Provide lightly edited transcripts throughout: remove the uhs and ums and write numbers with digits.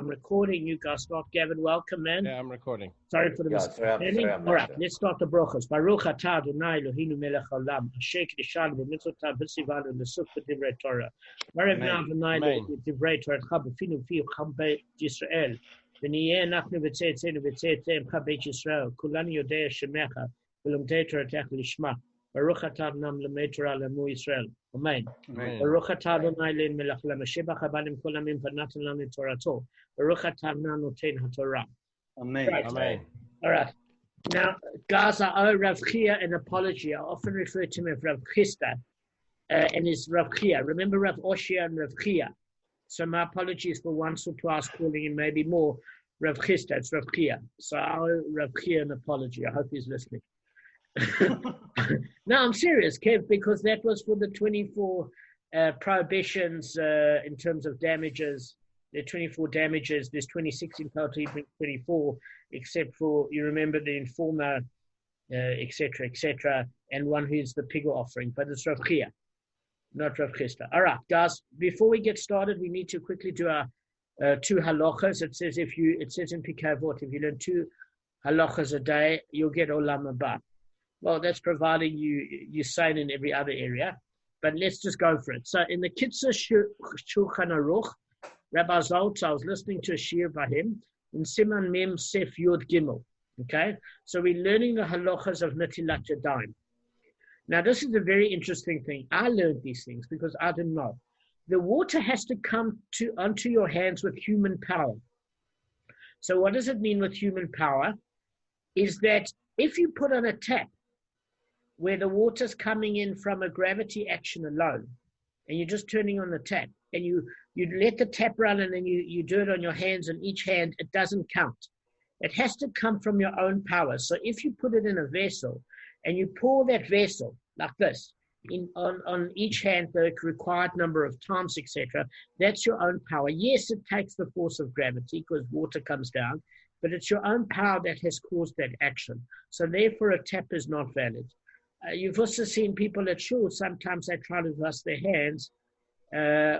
I'm recording. You guys start. Gavin, welcome, man. Yeah, I'm recording. Sorry for the sorry, All right, let's start the brachos. Baruch atah Adonai Eloheinu melech haolam, asher kiddushanu b'mitzvotav v'tzivav v'nesuf b'divrei Torah. Baruch Adonai b'divrei Toratcha b'finu v'fiu cham beit Yisrael. V'niyeh אנחנו וצאצאינו וצאצאיהם בית ישראל. כולנו יודעי שמך ולומדי תורתך לשמה. Baruch atah Adonai למד תורה לעמו ישראל. Amen. Baruch atah Adonai Eloheinu melech haolam, asher b'chabanim kol העמים ונתן לנו את תורתו. Baruch atah Adonai נותן התורה. Amen. Right. Amen. All right. Now, guys, I owe Rav Chia an apology. I often refer to him as Rav Chista and his Rav Chia. Remember Rav Oshia and Rav Chia. So my apologies for once or twice calling him maybe more Rav Chista. It's Rav Chia. So I owe Rav Chia an apology. I hope he's listening. No, I'm serious, Kev, because that was for the 24 prohibitions in terms of damages. There are 24 damages. There's 26 in total. He brings 24, except for, you remember, the informer, etc., and one who's the pig offering. But it's Rav Chia, not Rav Chista. All right, guys, before we get started, we need to quickly do our 2 halachas. It says in Pikei Avot, if you learn 2 halachas a day, you'll get olam haba. Well, that's providing you're sane in every other area. But let's just go for it. So in the Kitzur Shulchan Aruch, Rabbi Zoltz, I was listening to a shiur by him in Siman Mem Sef Yod Gimel. Okay, so we're learning the halachas of Netilat Yadayim. Now, this is a very interesting thing. I learned these things because I didn't know. The water has to come onto your hands with human power. So, what does it mean with human power? Is that if you put on a tap where the water's coming in from a gravity action alone, and you're just turning on the tap, and you let the tap run and then you do it on your hands, and each hand, it doesn't count. It has to come from your own power. So if you put it in a vessel and you pour that vessel like this, on each hand, the required number of times, etc., that's your own power. Yes, it takes the force of gravity because water comes down, but it's your own power that has caused that action. So therefore, a tap is not valid. You've also seen people at shul, sometimes they try to wash their hands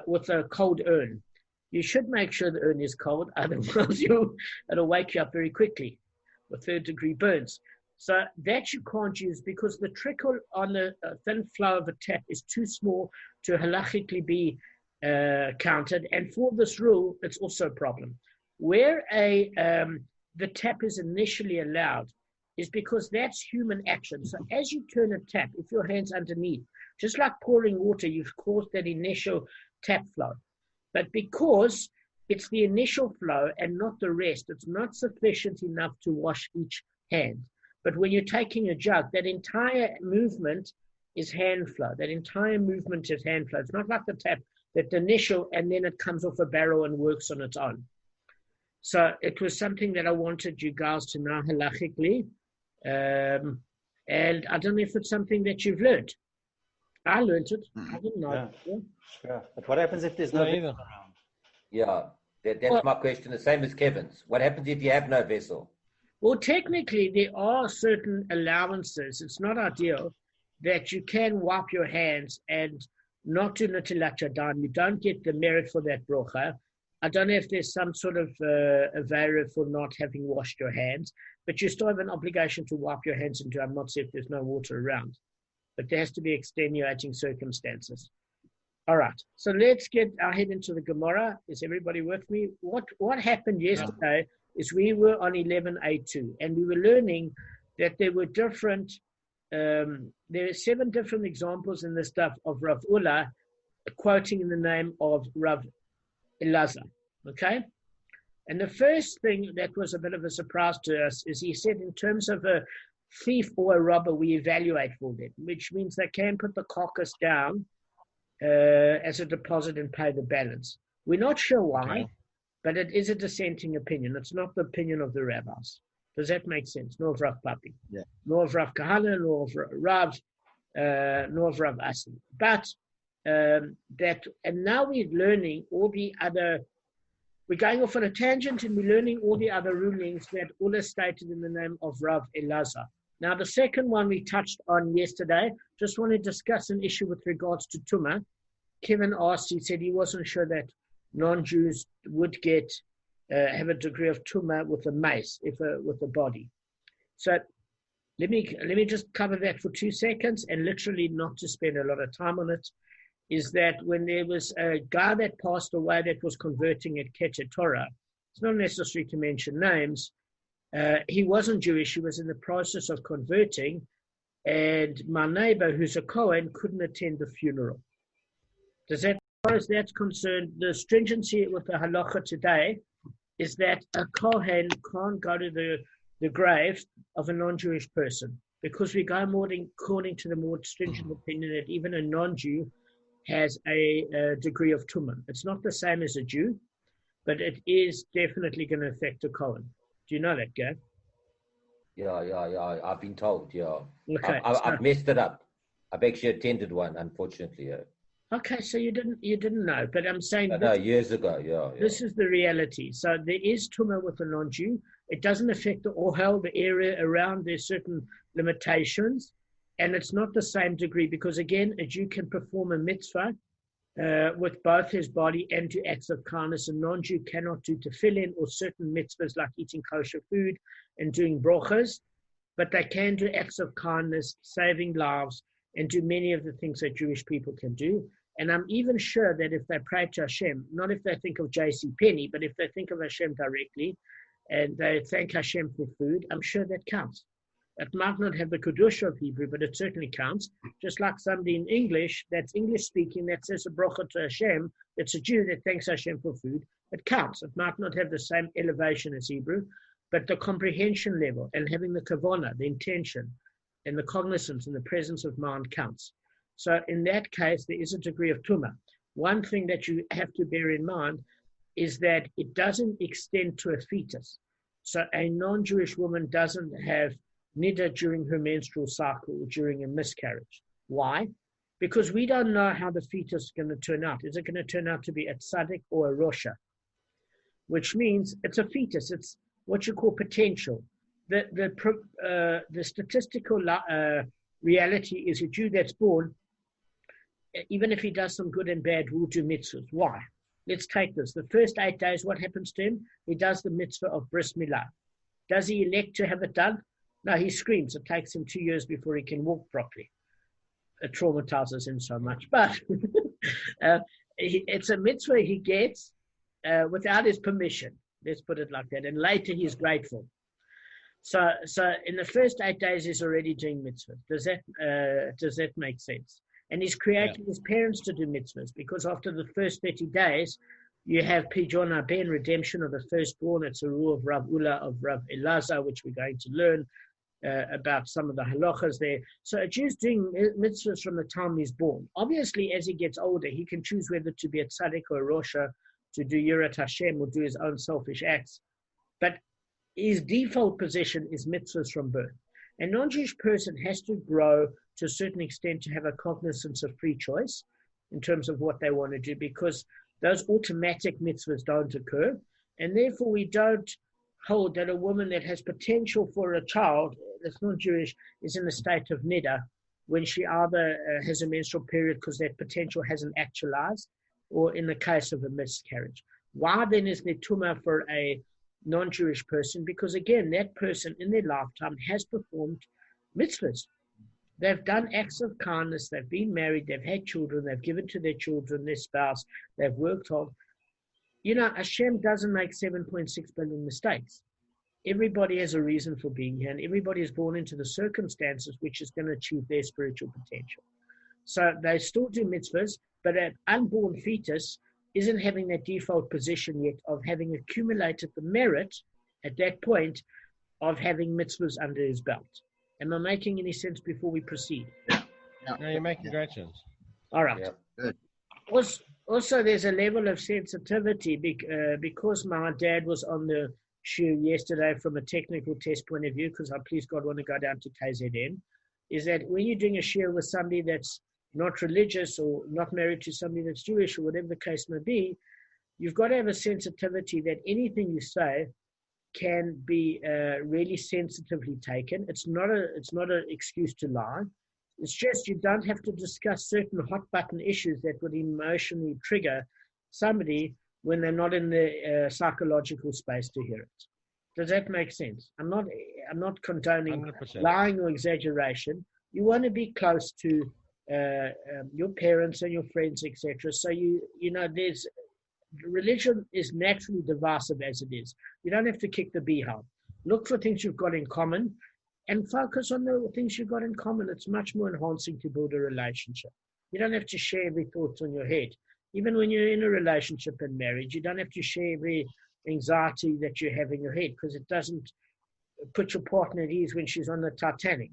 with a cold urn. You should make sure the urn is cold, otherwise it'll wake you up very quickly with 3rd-degree burns. So that you can't use because the trickle on the thin flow of a tap is too small to halachically be counted. And for this rule, it's also a problem. Where the tap is initially allowed is because that's human action. So as you turn a tap, if your hand's underneath, just like pouring water, you've caused that initial tap flow. But because it's the initial flow and not the rest, it's not sufficient enough to wash each hand. But when you're taking a jug, that entire movement is hand flow. That entire movement is hand flow. It's not like the tap, that the initial, and then it comes off a barrel and works on its own. So it was something that I wanted you guys to know halachically. And I don't know if it's something that you've learned. I learned it. I didn't know. Yeah. Sure. But what happens if there's no vessel around? Yeah, that's my question. The same as Kevin's. What happens if you have no vessel? Well, technically, there are certain allowances. It's not ideal that you can wipe your hands and not do Netilat Yadayim. You don't get the merit for that brocha. I don't know if there's some sort of avera for not having washed your hands, but you still have an obligation to wipe your hands and do Hamotzi if there's no water around. But there has to be extenuating circumstances. All right, so let's get our head into the Gemara. Is everybody with me? What happened yesterday is we were on 11a2, and we were learning that there were different, there are 7 different examples in the stuff of Rav Ula quoting in the name of Rav Elazar, okay? And the first thing that was a bit of a surprise to us is he said in terms of a thief or a robber, we evaluate for them, which means they can put the carcass down as a deposit and pay the balance. We're not sure why, but it is a dissenting opinion. It's not the opinion of the rabbis. Does that make sense? Nor of Rav Papi, nor of Rav Kahana, nor of Rav, nor of Rav Asi. But and now we're learning all the other. We're going off on a tangent and we're learning all the other rulings that Ula stated in the name of Rav Elazar. Now, the second one we touched on yesterday, just want to discuss an issue with regards to Tumah. Kevin asked, he said he wasn't sure that non-Jews would get have a degree of tumah with a mace, with the body. So let me just cover that for 2 seconds, and literally not to spend a lot of time on it. Is that when there was a guy that passed away that was converting at Keter Torah, it's not necessary to mention names. He wasn't Jewish. He was in the process of converting, and my neighbor, who's a Kohen, couldn't attend the funeral. Does that, as far as that's concerned, the stringency with the halacha today is that a Kohen can't go to the grave of a non-Jewish person, because we go according to the more stringent opinion that even a non-Jew has a degree of tumah. It's not the same as a Jew, but it is definitely going to affect a Kohen. Do you know that, Gav? Yeah. I've been told, yeah. Okay. I've messed it up. I've actually attended one, unfortunately, yeah. Okay, so you didn't know, but I'm saying No, years ago, yeah. This is the reality. So there is tumah with a non-Jew. It doesn't affect the ohel, the area around. There's certain limitations, and it's not the same degree, because again, a Jew can perform a mitzvah with both his body and do acts of kindness. A non-Jew cannot do tefillin or certain mitzvahs like eating kosher food and doing brochas, but they can do acts of kindness, saving lives, and do many of the things that Jewish people can do. And I'm even sure that if they pray to Hashem, not if they think of J.C. Penney, but if they think of Hashem directly and they thank Hashem for food, I'm sure that counts. It might not have the Kedusha of Hebrew, but it certainly counts. Just like somebody in English, that's English speaking, that says a bracha to Hashem, that's a Jew that thanks Hashem for food, it counts. It might not have the same elevation as Hebrew, but the comprehension level and having the kavanah, the intention, and the cognizance and the presence of mind counts. So in that case, there is a degree of tumah. One thing that you have to bear in mind is that it doesn't extend to a fetus. So a non-Jewish woman doesn't have niddah during her menstrual cycle or during a miscarriage. Why? Because we don't know how the fetus is going to turn out. Is it going to turn out to be a tzaddik or a rosha? Which means it's a fetus. It's what you call potential. The statistical reality is a Jew that's born, even if he does some good and bad, will do mitzvahs. Why? Let's take this. The first 8 days, what happens to him? He does the mitzvah of bris milah. Does he elect to have it done? No, he screams. It takes him 2 years before he can walk properly. It traumatizes him so much. But it's a mitzvah he gets without his permission. Let's put it like that. And later he's grateful. So in the first 8 days, he's already doing mitzvahs. Does that make sense? And he's creating his parents to do mitzvahs, because after the first 30 days, you have Pidyon Ben, redemption of the firstborn. It's a rule of Rav Ula, of Rav Elazar, which we're going to learn about some of the halachas there. So a Jew's doing mitzvahs from the time he's born. Obviously, as he gets older, he can choose whether to be a tzaddik or a rosha, to do Yirat Hashem or do his own selfish acts. But his default position is mitzvahs from birth. A non-Jewish person has to grow to a certain extent to have a cognizance of free choice in terms of what they want to do, because those automatic mitzvahs don't occur. And therefore, we don't hold that a woman that has potential for a child that's not Jewish is in a state of niddah when she either has a menstrual period because that potential hasn't actualized, or in the case of a miscarriage. Why then is there tumah for a non-Jewish person? Because again, that person in their lifetime has performed mitzvahs. They've done acts of kindness, they've been married, they've had children, they've given to their children, their spouse, they've worked hard. You know, Hashem doesn't make 7.6 billion mistakes. Everybody has a reason for being here, and everybody is born into the circumstances which is going to achieve their spiritual potential. So they still do mitzvahs, but an unborn fetus isn't having that default position yet of having accumulated the merit at that point of having mitzvahs under his belt. Am I making any sense before we proceed? No, you're making great sense. All right. Yeah. Good. Also, there's a level of sensitivity because my dad was on the shoe yesterday from a technical test point of view, because I, please God, want to go down to KZN, is that when you're doing a share with somebody that's not religious or not married to somebody that's Jewish or whatever the case may be, you've got to have a sensitivity that anything you say can be really sensitively taken. It's not an excuse to lie. It's just you don't have to discuss certain hot button issues that would emotionally trigger somebody when they're not in the psychological space to hear it. Does that make sense? I'm not condoning 100%. lying or exaggeration. You want to be close to your parents and your friends, etc. So there's religion is naturally divisive as it is. You don't have to kick the beehive. Look for things you've got in common, and focus on the things you've got in common. It's much more enhancing to build a relationship. You don't have to share every thought on your head. Even when you're in a relationship and marriage, you don't have to share every anxiety that you have in your head, because it doesn't put your partner at ease when she's on the Titanic.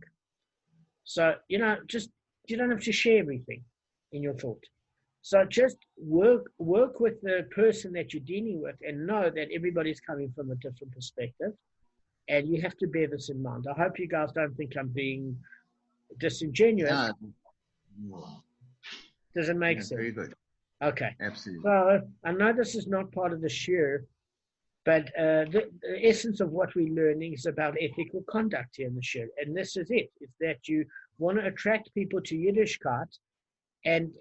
So, you don't have to share everything in your thought. So just work with the person that you're dealing with, and know that everybody's coming from a different perspective, and you have to bear this in mind. I hope you guys don't think I'm being disingenuous. No. Does it make sense? Very good. Okay. Absolutely. So I know this is not part of the shir, but the essence of what we're learning is about ethical conduct here in the shir. And this is it. It's that you want to attract people to Yiddishkeit and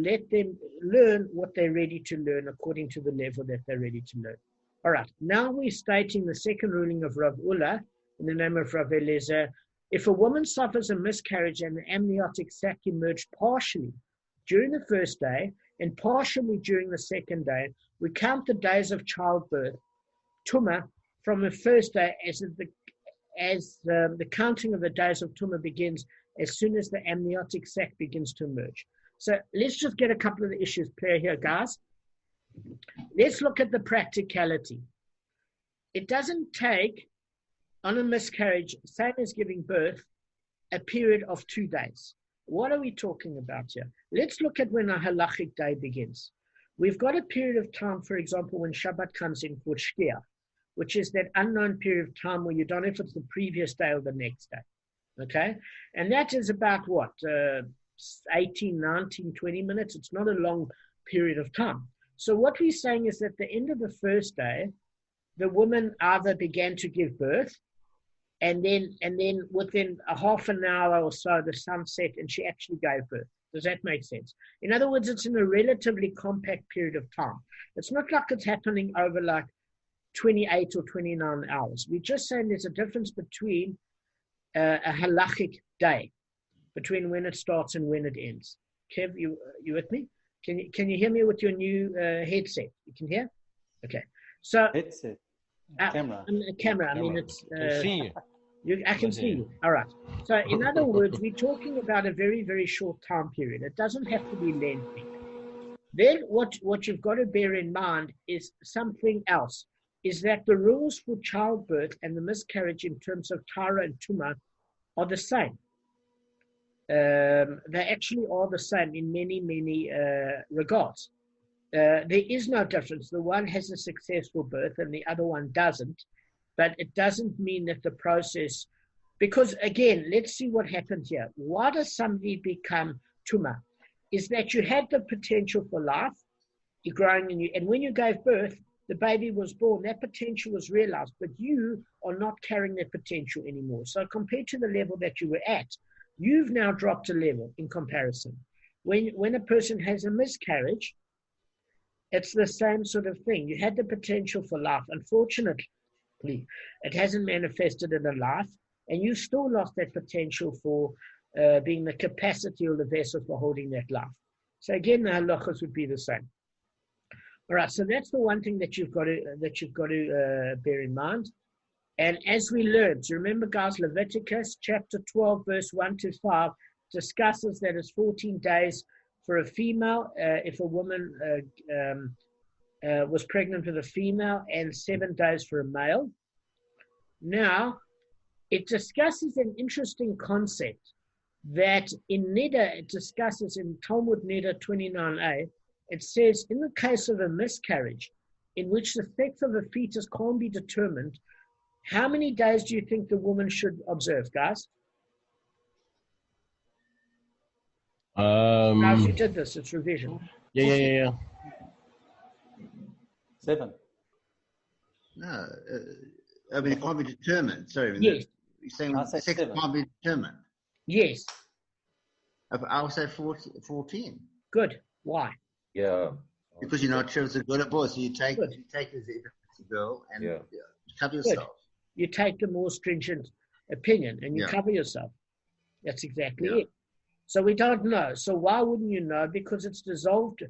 let them learn what they're ready to learn according to the level that they're ready to learn. All right. Now we're stating the second ruling of Rav Ulla in the name of Rav Eliezer. If a woman suffers a miscarriage and the amniotic sac emerged partially during the first day and partially during the second day, we count the days of childbirth, Tumah, from the first day as the counting of the days of Tumah begins as soon as the amniotic sac begins to emerge. So let's just get a couple of the issues clear here, guys. Let's look at the practicality. It doesn't take, on a miscarriage, same as giving birth, a period of 2 days. What are we talking about here? Let's look at when a halachic day begins. We've got a period of time, for example, when Shabbat comes in called Shkia, which is that unknown period of time where you don't know if it's the previous day or the next day. Okay? And that is about what? 18, 19, 20 minutes. It's not a long period of time. So what we're saying is that at the end of the first day, the woman either began to give birth, and then within a half an hour or so, the sun set and she actually gave birth. Does that make sense? In other words, it's in a relatively compact period of time. It's not like it's happening over like 28 or 29 hours. We're just saying there's a difference between a halachic day, between when it starts and when it ends. Kev, you with me? Can you hear me with your new headset? You can hear? Okay. So Headset. Camera. Camera. I mean, it's. Can see you. I can see you. All right. So, in other words, we're talking about a very, very short time period. It doesn't have to be lengthy. Then, what you've got to bear in mind is something else. Is that the rules for childbirth and the miscarriage in terms of Tara and Tumah are the same. They actually are the same in many, many regards. There is no difference. The one has a successful birth and the other one doesn't. But it doesn't mean that the process, because again, let's see what happens here. Why does somebody become Tumah? Is that you had the potential for life, you're growing in you, and when you gave birth, the baby was born, that potential was realized, but you are not carrying that potential anymore. So compared to the level that you were at, you've now dropped a level in comparison. When a person has a miscarriage, it's the same sort of thing. You had the potential for life. Unfortunately, it hasn't manifested in a life, and you still lost that potential for being the capacity or the vessel for holding that life. So again, the halachas would be the same. All right, so that's the one thing that you've got to bear in mind. And as we learned, remember, guys, Leviticus chapter 12, verse 1 to 5 discusses that it's 14 days for a female if a woman was pregnant with a female, and 7 days for a male. Now, it discusses an interesting concept that in Nida, it discusses in Talmud Nida 29a, it says, in the case of a miscarriage, in which the sex of a fetus can't be determined, how many days do you think the woman should observe, guys? Guys, you did this, it's revision. Yeah. 7. No, I mean, it can't be determined. Sorry. Yes. You're saying I'll say sex 7. can't be determined. Yes. I'll say 14. Good. Why? Yeah. Because you're not sure it's a girl or boy, so you take Good. it as if it's a girl and Yeah. cover Good. yourself. You take the more stringent opinion and you Yeah. cover yourself. That's exactly Yeah. it. So we don't know. So why wouldn't you know? Because it's dissolved.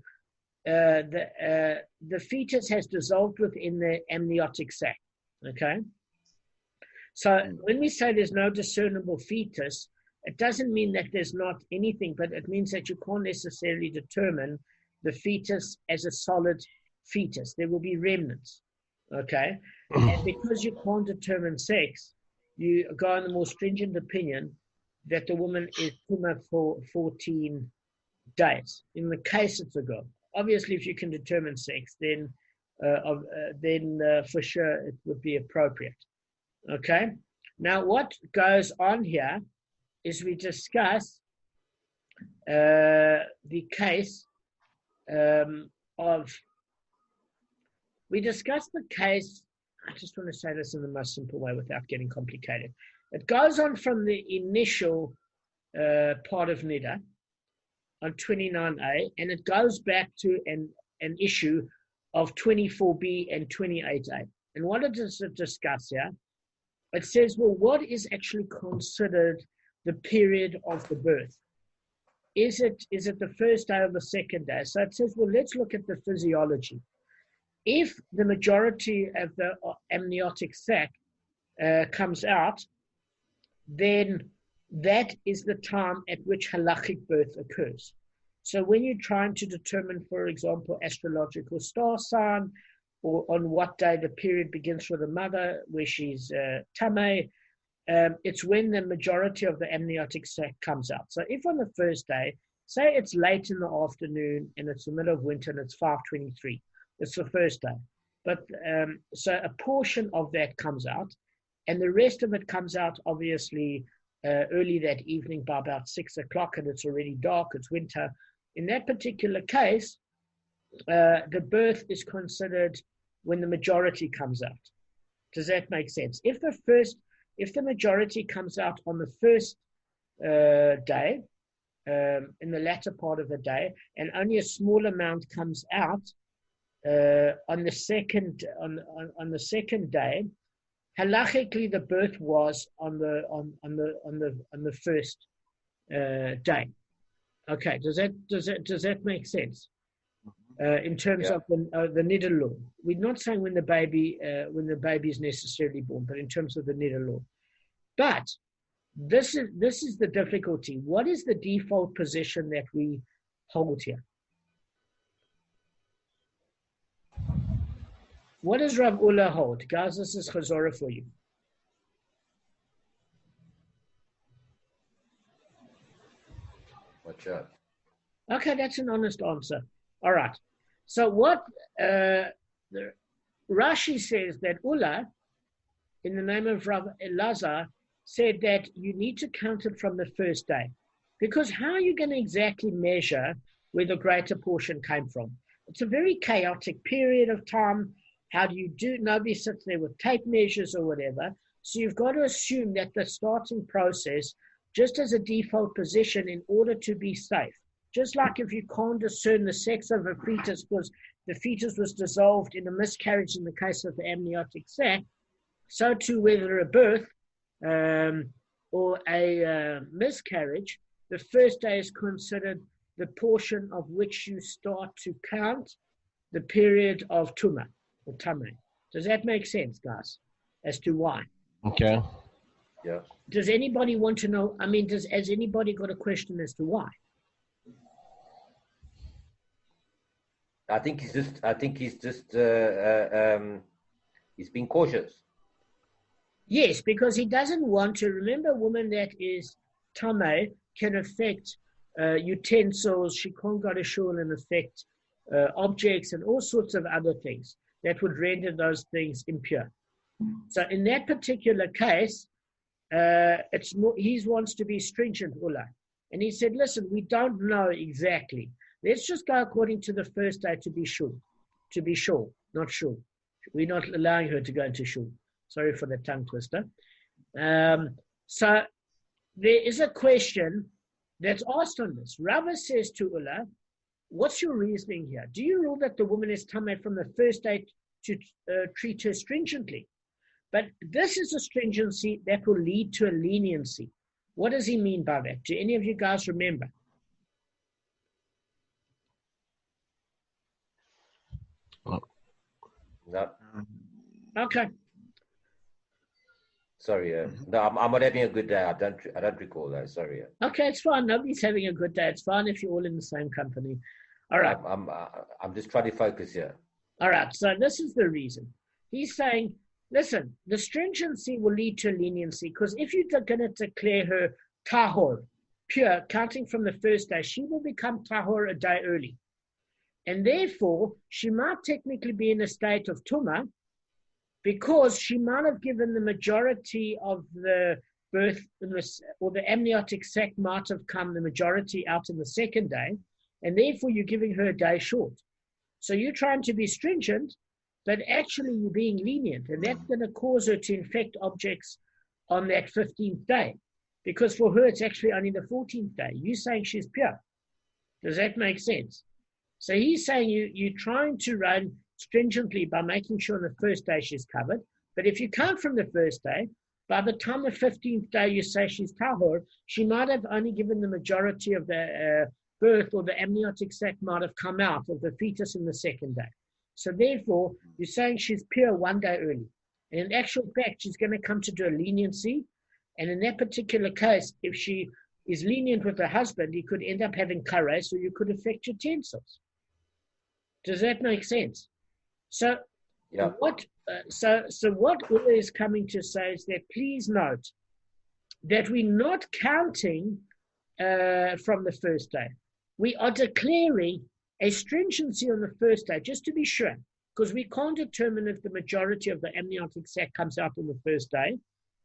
The fetus has dissolved within the amniotic sac. Okay. So when we say there's no discernible fetus, it doesn't mean that there's not anything, but it means that you can't necessarily determine the fetus as a solid fetus. There will be remnants. Okay. And because you can't determine sex, you go on the more stringent opinion that the woman is tumah for 14 days. In the case it's a girl. Obviously, if you can determine sex, then for sure it would be appropriate. Okay. Now, what goes on here is we discuss the case we discuss the case. I just want to say this in the most simple way without getting complicated. It goes on from the initial part of Nida on 29a, and it goes back to an issue of 24b and 28a. And what it does it discuss here? It says, well, what is actually considered the period of the birth? Is it the first day or the second day? So it says, well, let's look at the physiology. If the majority of the amniotic sac comes out, then that is the time at which halachic birth occurs. So when you're trying to determine, for example, astrological star sign, or on what day the period begins for the mother, where she's tameh, it's when the majority of the amniotic sac comes out. So if on the first day, say it's late in the afternoon and it's the middle of winter and it's 5:23, it's the first day. But so a portion of that comes out, and the rest of it comes out obviously early that evening by about 6 o'clock, and it's already dark, it's winter. In that particular case, the birth is considered when the majority comes out. Does that make sense? If the majority comes out on the first day, in the latter part of the day, and only a small amount comes out on the second day, halachically the birth was on the first day. Okay, does that make sense? In terms of the niddah law, we're not saying when the baby is necessarily born, but in terms of the niddah law. But this is the difficulty. What is the default position that we hold here? What does Rav Ula hold? Guys, this is Chazorah for you. Watch out. Okay, that's an honest answer. All right. So what Rashi says that Ula, in the name of Rav Elazar, said that you need to count it from the first day. Because how are you going to exactly measure where the greater portion came from? It's a very chaotic period of time. How do you do? Nobody sits there with tape measures or whatever. So you've got to assume that the starting process, just as a default position in order to be safe, just like if you can't discern the sex of a fetus because the fetus was dissolved in a miscarriage in the case of the amniotic sac, so too whether a birth or a miscarriage, the first day is considered the portion of which you start to count the period of tumah or tameh. Does that make sense, guys, as to why? Okay. Yeah. Does anybody want to know? I mean, has anybody got a question as to why? I think he's being cautious. Yes, because he doesn't want to. Remember, a woman that is tameh can affect utensils. She can't go to shul and affect objects and all sorts of other things that would render those things impure. So in that particular case, it's more, he wants to be stringent, Ullah. And he said, listen, we don't know exactly. Let's just go according to the first day to be sure, not sure. We're not allowing her to go into shul. Sorry for the tongue twister. So there is a question that's asked on this. Rava says to Ullah, what's your reasoning here? Do you rule that the woman is tameh from the first day to treat her stringently? But this is a stringency that will lead to a leniency. What does he mean by that? Do any of you guys remember? No. Okay. Sorry. No, I'm not having a good day. I don't recall that. Sorry. Okay, it's fine. Nobody's having a good day. It's fine if you're all in the same company. All right. I'm just trying to focus here. All right. So this is the reason. He's saying, listen, the stringency will lead to leniency, because if you're going to declare her tahor, pure, counting from the first day, she will become tahor a day early. And therefore, she might technically be in a state of tumah, because she might have given the majority of the birth, or the amniotic sac might have come the majority out in the second day, and therefore you're giving her a day short. So you're trying to be stringent, but actually you're being lenient, and that's going to cause her to infect objects on that 15th day, because for her it's actually only the 14th day. You're saying she's pure. Does that make sense? So he's saying you're trying to run stringently by making sure on the first day she's covered, but if you count from the first day, by the time the 15th day you say she's tahor, she might have only given the majority of the birth, or the amniotic sac might have come out of the fetus in the second day. So therefore, you're saying she's pure one day early. And in actual fact, she's going to come to do a leniency. And in that particular case, if she is lenient with her husband, he could end up having kares, so you could affect utensils. Does that make sense? So Yeah. what Ulla is coming to say is that please note that we're not counting from the first day. We are declaring a stringency on the first day, just to be sure, because we can't determine if the majority of the amniotic sac comes out on the first day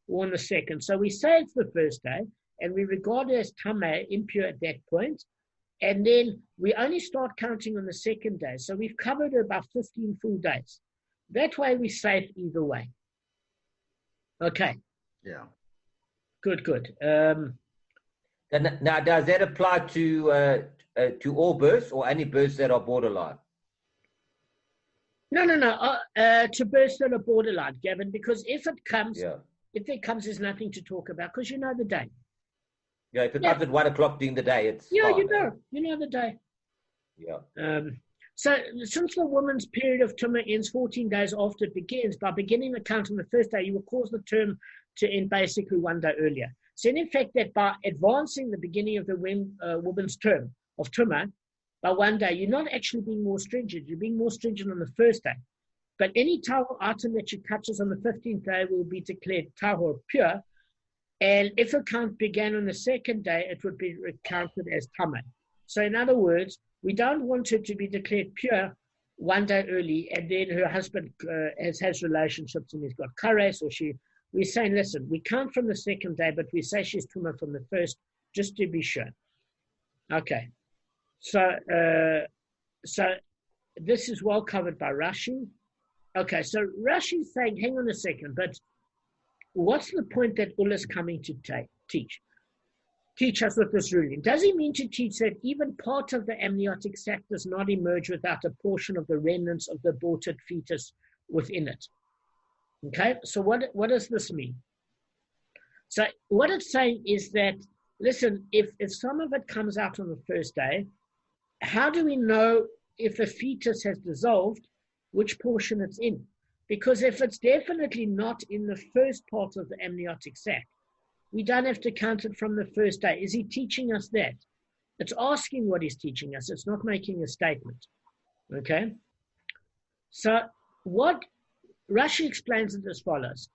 or on the second. So we say it's the first day, and we regard it as tameh, impure at that point, and then we only start counting on the second day. So we've covered about 15 full days. That way we're safe either way. Okay. Yeah. Good. Now, does that apply to all births, or any births that are borderline? No. To births that are borderline, Gavin, because if it comes, there's nothing to talk about, because you know the day. Yeah, if it comes at 1 o'clock during the day, it's fine. You know the day. Yeah. So since the woman's period of tumah ends 14 days after it begins, by beginning the count on the first day, you will cause the term to end basically one day earlier. So in effect, that by advancing the beginning of the woman's term of tumah by one day, you're not actually being more stringent. You're being more stringent on the first day. But any tahor item that she touches on the 15th day will be declared tahor, pure. And if a count began on the second day, it would be counted as tameh. So in other words, we don't want her to be declared pure one day early, and then her husband has relationships and he's got kares, or we're saying, listen, we count from the second day, but we say she's tumah from the first, just to be sure. Okay. So this is well covered by Rashi. Okay, so Rashi's saying, hang on a second, but what's the point that Ulla's coming to teach? Teach us with this ruling. Does he mean to teach that even part of the amniotic sac does not emerge without a portion of the remnants of the aborted fetus within it? Okay, so what does this mean? So what it's saying is that, listen, if some of it comes out on the first day, how do we know if the fetus has dissolved, which portion it's in? Because if it's definitely not in the first part of the amniotic sac, we don't have to count it from the first day. Is he teaching us that? It's asking what he's teaching us. It's not making a statement. Okay? So what Rashi explains it as follows.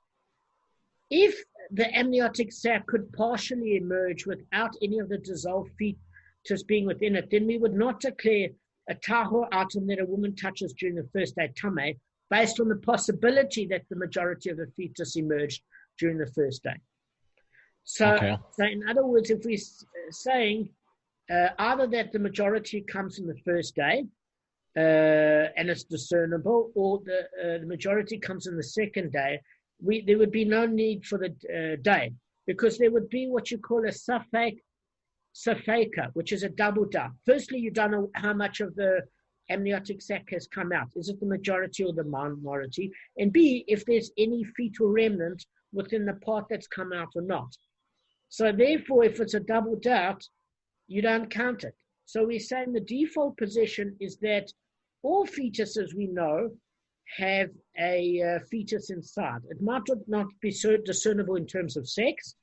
If the amniotic sac could partially emerge without any of the dissolved fetus being within it, then we would not declare a tahor item that a woman touches during the first day tameh, based on the possibility that the majority of the fetus emerged during the first day. So in other words, if we're saying either that the majority comes in the first day and it's discernible, or the majority comes in the second day, there would be no need for the day, because there would be what you call a safek safeka, which is a double doubt. Firstly, you don't know how much of the amniotic sac has come out. Is it the majority or the minority? And B, if there's any fetal remnant within the part that's come out or not. So therefore, if it's a double doubt, you don't count it. So we're saying the default position is that all fetuses we know have a fetus inside. It might not be so discernible in terms of sex,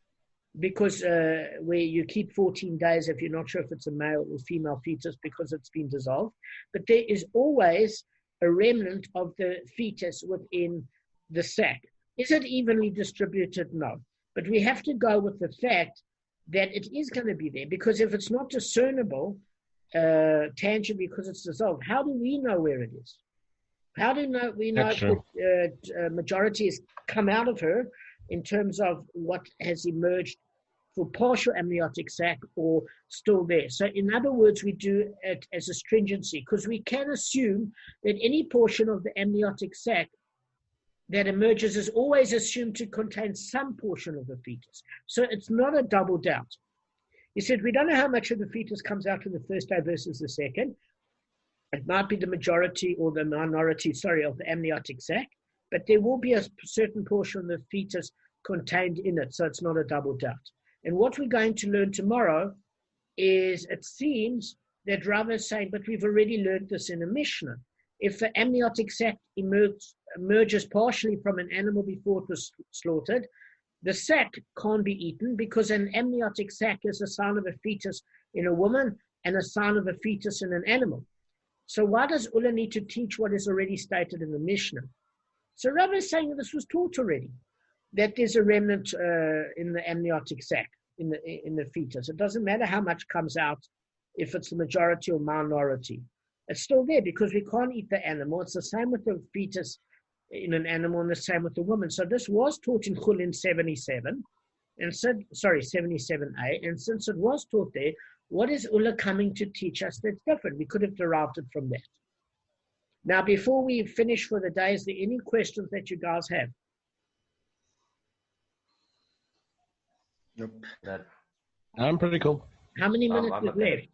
because where you keep 14 days if you're not sure if it's a male or female fetus because it's been dissolved. But there is always a remnant of the fetus within the sac. Is it evenly distributed? No. But we have to go with the fact that it is going to be there, because if it's not discernible tangibly because it's dissolved, how do we know where it is? How do we know if the majority has come out of her in terms of what has emerged for partial amniotic sac or still there? So in other words, we do it as a stringency, because we can assume that any portion of the amniotic sac that emerges is always assumed to contain some portion of the fetus. So it's not a double doubt. He said, we don't know how much of the fetus comes out in the first day versus the second. It might be the majority or the minority, of the amniotic sac, but there will be a certain portion of the fetus contained in it, so it's not a double doubt. And what we're going to learn tomorrow is, it seems that Rava is saying, but we've already learned this in a Mishnah. If the amniotic sac emerges partially from an animal before it was slaughtered, the sac can't be eaten, because an amniotic sac is a sign of a fetus in a woman and a sign of a fetus in an animal. So why does Ula need to teach what is already stated in the Mishnah? So Rava is saying this was taught already, that there's a remnant in the amniotic sac, in the fetus. It doesn't matter how much comes out, if it's the majority or minority. It's still there, because we can't eat the animal. It's the same with the fetus in an animal and the same with the woman. So this was taught in Chulin 77, 77a. And since it was taught there, what is Ula coming to teach us that's different? We could have derived it from that. Now, before we finish for the day, is there any questions that you guys have? Nope. I'm pretty cool. How many minutes is left?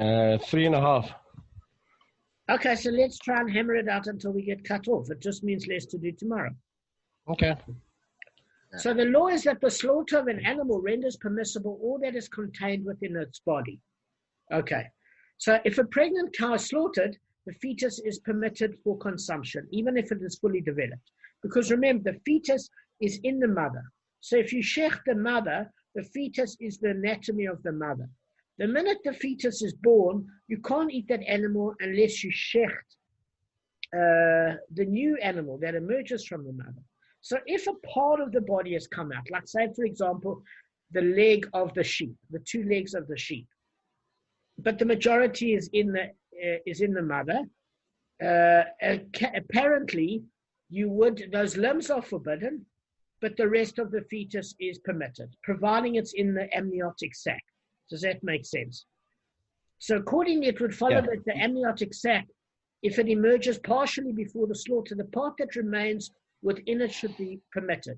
3.5. Okay, so let's try and hammer it out until we get cut off. It just means less to do tomorrow. Okay. So the law is that the slaughter of an animal renders permissible all that is contained within its body. Okay. So if a pregnant cow is slaughtered, the fetus is permitted for consumption, even if it is fully developed. Because remember, the fetus is in the mother. So if you shech the mother, the fetus is the anatomy of the mother. The minute the fetus is born, you can't eat that animal unless you shecht the new animal that emerges from the mother. So if a part of the body has come out, like say, for example, the leg of the sheep, the two legs of the sheep, but the majority is in the mother, apparently those limbs are forbidden, but the rest of the fetus is permitted, providing it's in the amniotic sac. Does that make sense? So accordingly, it would follow that the amniotic sac, if it emerges partially before the slaughter, the part that remains within it should be permitted.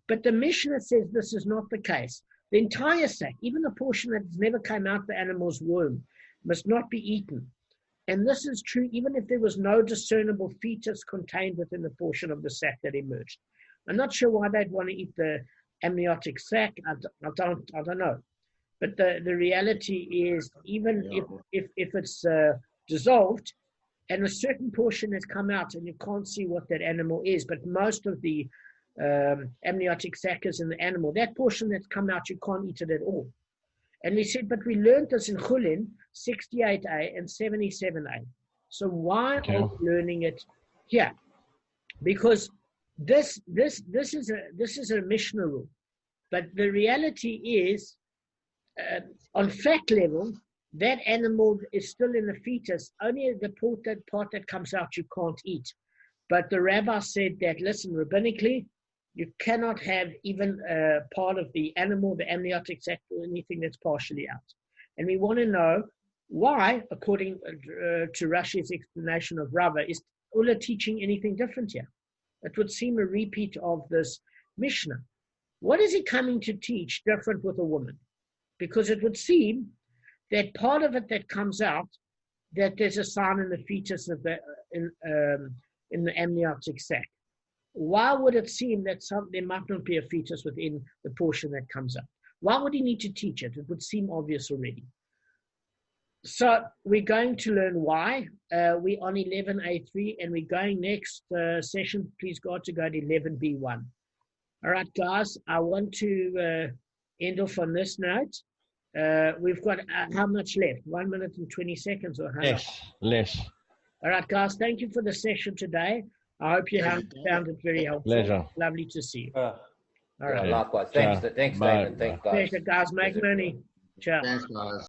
But the Mishnah says this is not the case. The entire sac, even the portion that never came out the animal's womb, must not be eaten. And this is true even if there was no discernible fetus contained within the portion of the sac that emerged. I'm not sure why they'd want to eat the amniotic sac. I don't know. But the reality is, even if it's dissolved and a certain portion has come out and you can't see what that animal is, but most of the amniotic sac is in the animal, that portion that's come out, you can't eat it at all. And we said, but we learned this in Chulin 68a and 77a. So why are we learning it here? Because this is a Mishnah rule. But the reality is, on fact level, that animal is still in the fetus. Only the part that comes out you can't eat. But the rabbi said that, listen, rabbinically, you cannot have even part of the animal, the amniotic sac, or anything that's partially out. And we want to know why, according to Rashi's explanation of Rava, is Ula teaching anything different here? It would seem a repeat of this Mishnah. What is he coming to teach different with a woman? because it would seem that part of it that comes out, that there's a sign in the fetus of in the amniotic sac. Why would it seem that there might not be a fetus within the portion that comes out? Why would he need to teach it? It would seem obvious already. So we're going to learn why. We're on 11A3, and we're going next session, please God, to go to 11B1. All right, guys, I want to end off on this note. We've got how much left? 1 minute and 20 seconds or how Less. All right, guys, thank you for the session today. I hope you have found it very helpful. Pleasure. Lovely to see you. Uh, All right. Likewise. Thanks, Ciao. thanks, Bye. Damon. Thanks, guys. Pleasure, guys. Make money. Ciao. Thanks, guys.